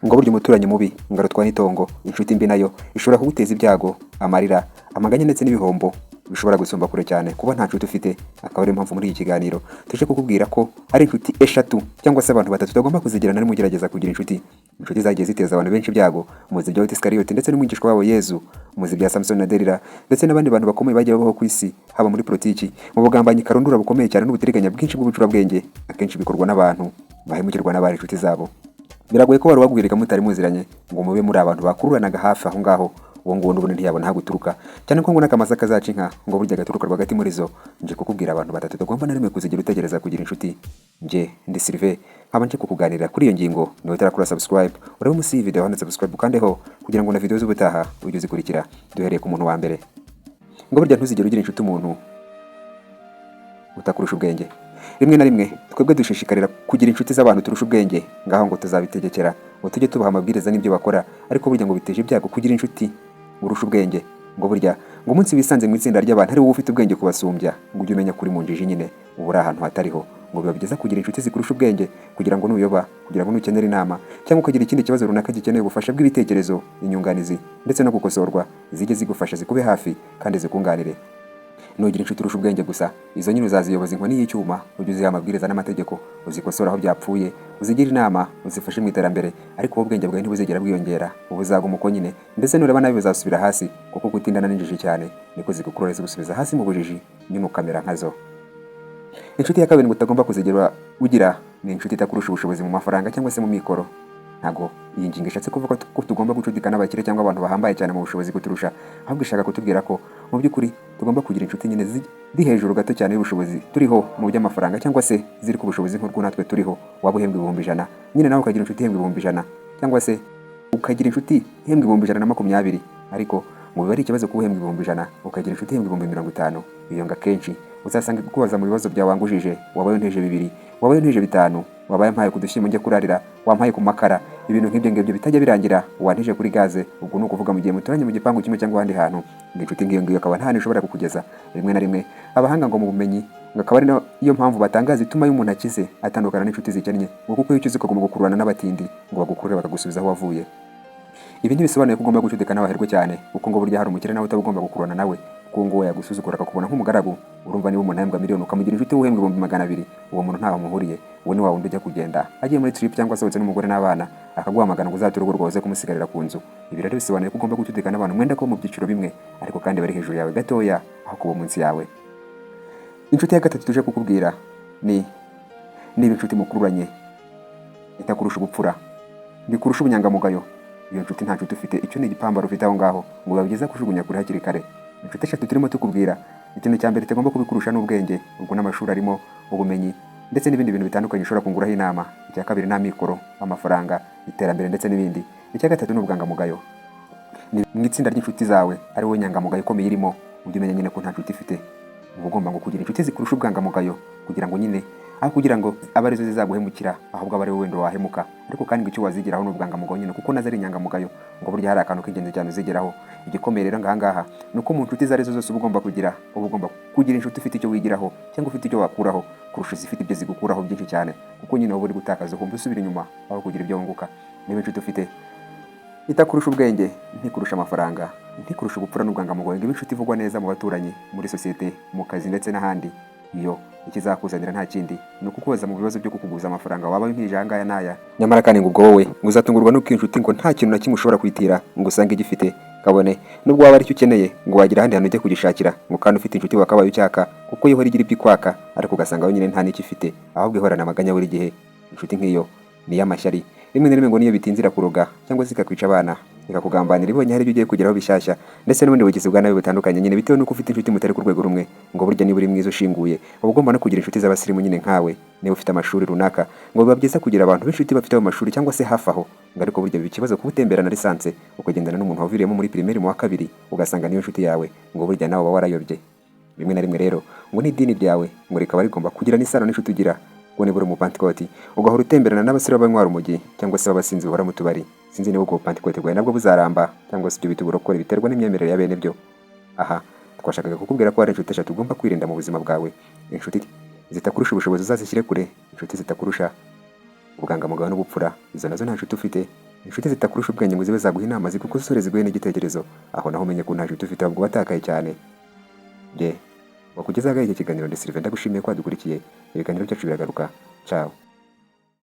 ngo burya umuturanyi mubi ngarutwa n'itongo, inshuti mbi nayo ishobora kuguteza ibyago, amarira, amaganya ndetse n'ibihombo bishobora gusumba kure cyane kuba nta nshuti ufite. Akaba ariyo mpamvu muri iki kiganiro tuje kukubwira ko ari inshuti eshatu cyangwa se abantu batatu utagomba kuzigirana arimo ugerageza kugira inshuti. Inshuti zagiye ziteza abantu benshi ibyago, muzi bya Iskariyoti ndetse n'umwigishwa wabo Yezu, muzi bya Samson na Delila ndetse n'abandi bantu bakomeye bagiye babaho ku isi, haba muri politiki, mu bugambanyi karundura bukomeye cyane n'ubutiriganya bwinshi bw'ubucurabwenge, akenshi bikorwa n'abantu bahemukirwa n'abari inshuti zabo. Biragoye ko wari wagwirika mutari muziranye ngo mube muri abantu bakururanaga hafi aho ngaho, uwo nguwo n'ubundi ntiyabona aho guturuka, cyane ko ngo n'akamasa kazaca inka ngo burya gaturuka rwagati muri zo. Nje kukubwira abantu batatu utagomba na rimwe kuzigira utegereza kugira inshuti. Nje ndi Sylvain, nkaba nje kukuganirira kuri iyo ngingo. Niba utarakora subscribe, urebe munsi iyi video handitse subscribe ukandeho kugira ngo na video z'ubutaha ujye uzikurikira. Duhereye ku muntu wa mbere, ngo burya ntuzigere ugira inshuti umuntu utakurusha ubwenge. Rimwe na rimwe twebwe dushishikarira kugira inshuti z'abantu turusha ubwenge, ngaho ngo tuzabitegekera ngo tujye tubaha amabwiriza n'ibyo bakora, ariko burya ngo biteje ibyago kugira inshuti urusha ubwenge. Ngo burya ngo umunsi wisanze mu itsinda ry'abantu ari wowe ufite ubwenge kubasumbya, ngo ujye umenya kuri mu njiji nyine ubu uri ahantu hatariho. Ngo biba byiza kugira inshuti zikurusha ubwenge kugira ngo nuyoba, kugira ngo nukenera inama cyangwa ukagira ikindi kibazo runaka gikeneye ubufasha bw'ibitekerezo, inyunganizi ndetse no gukosorwa, zijye zigufasha zikube hafi kandi zikunganire. Nugira inshuti urusha ubwenge gusa, izo nyine uzaziyoboza inkoni y'icyuma, ujye uziha amabwiriza n'amategeko, uzikosora aho byapfuye, uzigira inama, uzifashe mu iterambere, ariko wowe ubwenge bwawe ntibuzigera bwiyongera, ubu uzaguma uko nyine, ndetse nureba nabi bizasubira hasi, kuko gutindana n'injiji cyane niko zigukurura zigusubiza hasi mu bujiji, nyine ukamera nkazo. Inshuti ya kabiri ngo utagomba kuzigira ugira ni inshuti itakurusha ubushobozi mu mafaranga cyangwa se mu mikoro. Ntabwo iyi ngingo ishatse kuvuga ko tugomba gucudika n'abakire cyangwa abantu bahambaye cyane mu bushobozi kuturusha, ahubwo ishaka kutubwira ko mu by'ukuri tugomba kugira inshuti nyine ziri hejuru gato cyane y'ubushobozi turiho mu by'amafaranga, cyangwa se ziri ku bushobozi nk'ubwo natwe turiho. Waba uhembwa 1,100 nyine nawe ukagira inshuti ihembwa 1,100, cyangwa se ukagira inshuti ihembwa 120, ariko mu biba ari ikibazo kuba uhembwa 100 ukagira inshuti ihembwa 50. Iyo nga kenshi uzasanga kukubaza mu bibazo byawe wangujije, wabaye nteje 2, wabaye nteje 5, wabaye mpaye kudushyimo njye kurarira, wampaye ku makara, ibintu nk'ibyo ngibyo bitajya birangira, wantije kuri gaze. Ubwo ni ukuvuga mu gihe muturanye mu gipangu kimwe cyangwa ahandi hantu, inshuti ngiyo ngiyo akaba nta hantu ishobora kukugeza. Rimwe na rimwe abahanga ngo mu bumenyi ngo akaba ari iyo mpamvu batangaza ituma iyo umuntu akize atandukana n'inshuti zikennye, ngo kuko iyo ukize ukagomba gukururana n'abatindi ngo bagukurure bakagusubiza aho wavuye. Ibi ntibisobanuye ko ugomba gucudika n'abaherwe cyane, kuko ngo burya hari umukire nawe utagomba gukururana nawe, kuko ngo yagusuzugura akakubona nk'umugaragu. Urumva niba umuntu ahembwa miliyoni ukamugira inshuti uhembwa 200,000, uwo muntu ntaho muhuriye. Uwo ni wa wundi ujya kugenda agiye muri trip cyangwa asohotse n'umugore n'abana, akaguhamagara ngo uzature urugo rwose kumusigarira ku nzu. Ibi rero bisobanuye ko ugomba gucudika n'abantu mwenda ko mu byiciro bimwe, ariko kandi bari hejuru yawe gatoya aho kuba munsi yawe. Inshuti ya gatatu tuje kukubwira ni niba inshuti mukururanye itakurusha ubupfura, bikurusha ubunyangamugayo, iyo nshuti nta nshuti ufite. Icyo ni igipambaro ufite aho ngaho, ngo biba byiza kujugunya kuri hakiri kare. Inshuti eshatu turimo tukubwira, ikintu cya mbere tugomba kubikurusha n'ubwenge, ubwo n'amashuri arimo ubumenyi ndetse n'ibindi bintu bitandukanye ushobora kunguraho inama. Icya kabiri ni amikoro, amafaranga, iterambere ndetse n'ibindi. Icya gatatu ni ubwangamugayo. Ni mu itsinda ry'inshuti zawe ari wowe nyangamugayo ukomeye irimo, ujye umenya nyine ko nta nshuti ifite. Uba ugomba ngo kugira inshuti zikurusha ubwangamugayo, kugira ngo nyine aho kugira ngo abe arizo zizaguhemukira, ahubwo abe ari wowe wenda wahemuka. Ariko kandi ngo icyo wazigeraho ni ubwangamugayo nyine, kuko nazo ari inyangamugayo. Ngo burya hari akantu k'ingenzi cyane uzigeraho. Igikomeye rero ngahangaha ni uko mu nshuti izo arizo zose uba ugomba kugira inshuti ufite icyo wigiraho cyangwa ufite icyo wakuraho, kurusha izifite ibyo zigukuraho byinshi cyane, kuko nyine wowe uri gutakaza uhumva usubira inyuma aho kugira ibyo wunguka. Niba inshuti ufite itakurusha ubwenge, ntikurusha amafaranga, ntikurusha ubupfura n'ubwangamugayo, ngo inshuti ivugwa neza mu baturanyi, muri sosiyete, mu kazi ndetse n'ahandi, iyo ikizakuzanira nta kindi ni ukukubaza mu bibazo byo kukuguza amafaranga waba wimpije aya n'aya. Nyamara kandi ngo ubwo wowe ngo uzatungurwa n'uko inshuti ngo nta kintu na kimwe ushobora kwitira ngo usange igifite, kabone nubwo waba ari cyo ukeneye ngo wagira ahandi hantu ujye kugishakira. Ngo kandi ufite inshuti wakabaye ucyaka, kuko ihora igira ibyo ikwaka, ariko ugasanga wenyine nta n'icyo ifite, ahubwo ihorana amaganya buri gihe. Inshuti nk'iyo ni iy'amashyari. Rimwe na rimwe ngo niyo bitinzira kuroga cyangwa se ikakwica abana, ikakugambanira ibonye hari ibyo ugiye kugeraho bishyashya, ndetse n'ubundi bugizi bwa nabi butandukanye nyine, bitewe n'uko ufite inshuti mutari ku rwego rumwe. Ngo burya niba uri mwiza ushinguye, uba ugomba no kugira inshuti z'abasirimu nyine nkawe. Niba ufite amashuri runaka, ngo biba byiza kugira abantu b'inshuti bafite mu mashuri cyangwa se hafi aho. Ngo ariko burya biba ikibazo kuba utemberana lisanse ukagendana n'umuntu waviriyemo muri primaire mu wa 2, ugasanga niyo inshuti yawe. Ngo burya nawe uba warayobye. Rimwe na rimwe rero ngo n'idini ryawe ngo rikaba rigomba kugira n'isano n'inshuti ugira. Ngo niba uri umupantikoti ugahora utemberana n'abasore b'abanywa urumogi cyangwa se abasinzi bahora mu tubari, sinzi niba ubwo bupantikoti bwawe nabwo buzaramba cyangwa se ibyo bita uburokore biterwa n'imyemerere ya bene byo. Aha twashakaga kukubwira ko hari inshuti eshatu ugomba kwirinda mu buzima bwawe. Inshuti zitakurusha ubushobozi uzazishyire kure, inshuti zitakurusha ubwangamugayo n'ubupfura, izo nazo nta nshuti ufite. inshuti zitakurusha ubwenge ngo zibe zaguha inama zigukosore ziguhe n'igitekerezo, aho naho umenye ko nta nshuti ufite ahubwo watakaye cyane. Wakugezaho iki kiganiro ndi Sylvain, ndagushimiye ko wadukurikiye. Ibiganiro byacu biragaruka. Ciao.